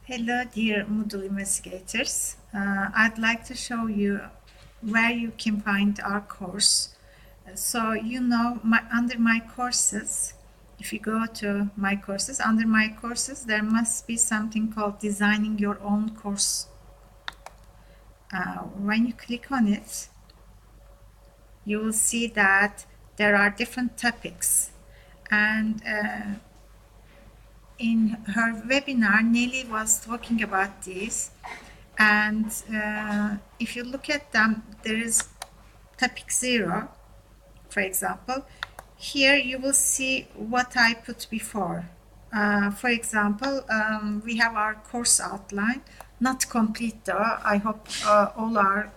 Hello, dear Moodle investigators. I'd like to show you where you can find our course. So, under my courses, if you go to my courses, under my courses, there must be something called designing your own course. When you click on it, you will see that there are different topics. And in her webinar, Nelly was talking about this. And if you look at them, there is topic 0, for example. Here you will see what I put before. For example, we have our course outline, not complete though. I hope all our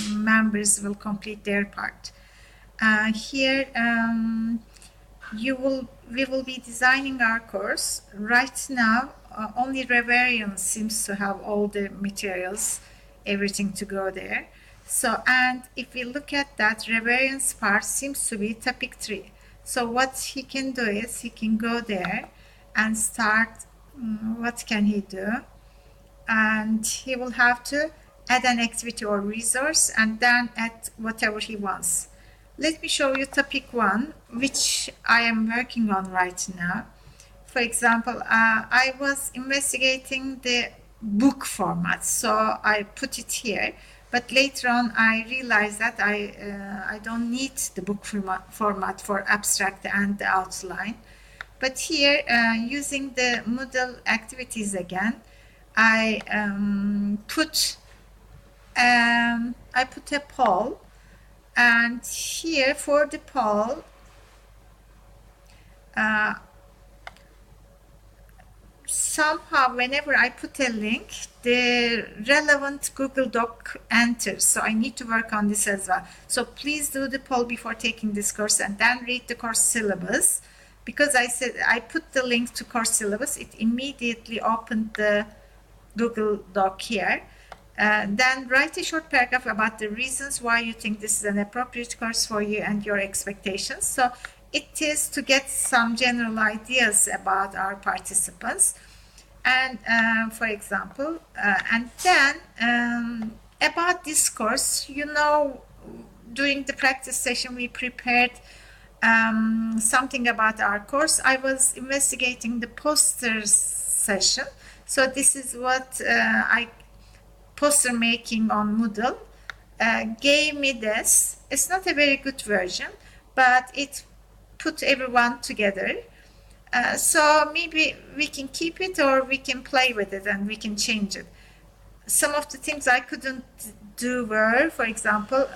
members will complete their part. Here we will be designing our course. Right now, only Reverian seems to have all the materials, everything to go there. So, and if we look at that, Reverian's part seems to be topic 3. So what he can do is he can go there and start, what can he do? And he will have to add an activity or resource and then add whatever he wants. Let me show you topic 1, which I am working on right now. For example, I was investigating the book format, so I put it here. But later on, I realized that I don't need the book format for abstract and the outline. But here, using the Moodle activities again, I put a poll. And here for the poll, somehow whenever I put a link, the relevant Google Doc enters. So I need to work on this as well. So please do the poll before taking this course and then read the course syllabus. Because I said I put the link to course syllabus, it immediately opened the Google Doc here. Then write a short paragraph about the reasons why you think this is an appropriate course for you and your expectations. So it is to get some general ideas about our participants. And for example, and then about this course, during the practice session, we prepared something about our course. I was investigating the posters session. So this is what poster making on Moodle gave me this. It's not a very good version, but it put everyone together. So maybe we can keep it or we can play with it and we can change it. Some of the things I couldn't do were, for example,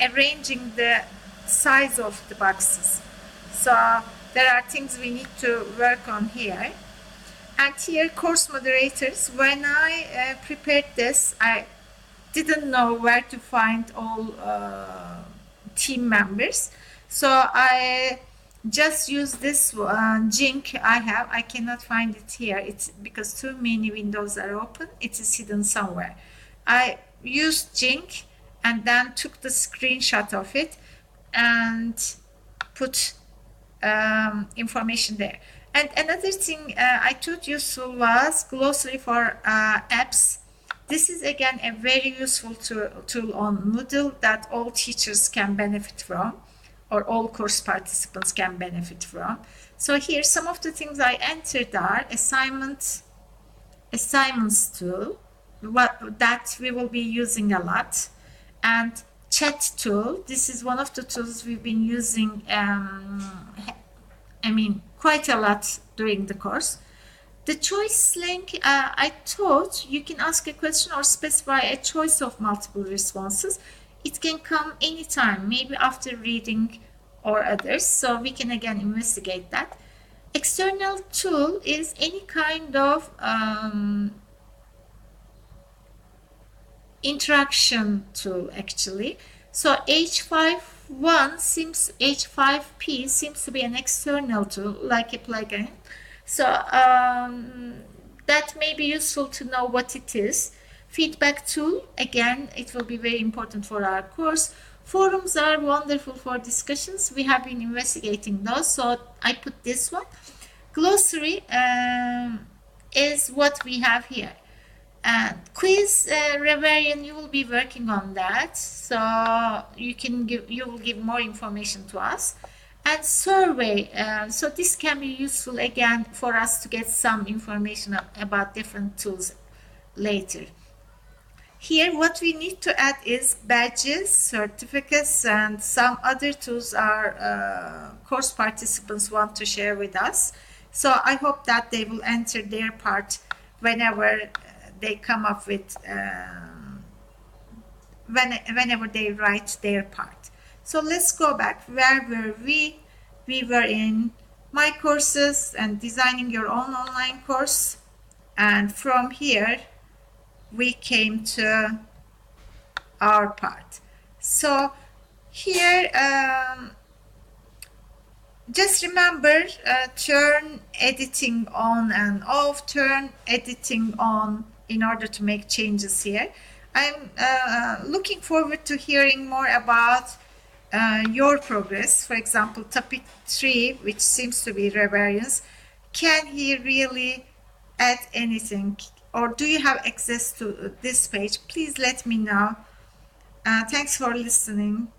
arranging the size of the boxes. So there are things we need to work on here. And here, course moderators, when I prepared this, I didn't know where to find all team members. So I just used this Jink I have. I cannot find it here. It's because too many windows are open. It is hidden somewhere. I used Jink and then took the screenshot of it and put information there. And another thing I thought useful was glossary for apps. This is again a very useful tool on Moodle that all teachers can benefit from, or all course participants can benefit from. So here some of the things I entered are assignments tool, that we will be using a lot, and chat tool. This is one of the tools we've been using quite a lot during the course. The choice link, I thought you can ask a question or specify a choice of multiple responses. It can come anytime, maybe after reading or others. So we can again investigate that. External tool is any kind of interaction tool actually. So H5P seems to be an external tool, like a plugin. So that may be useful to know what it is. Feedback tool, again, it will be very important for our course. Forums are wonderful for discussions. We have been investigating those, so I put this one. Glossary, is what we have here. And quiz, Reverian, you will be working on that, so you will give more information to us. And survey, so this can be useful again for us to get some information about different tools later. Here what we need to add is badges, certificates, and some other tools our course participants want to share with us. So I hope that they will enter their part whenever they come up with, whenever they write their part. So let's go back. Where were we? We were in My Courses and designing your own online course. And from here, we came to our part. So here, just remember, turn editing on and off, turn editing on in order to make changes here. I'm looking forward to hearing more about your progress. For example, topic 3, which seems to be Reverians. Can he really add anything? Or do you have access to this page? Please let me know. Thanks for listening.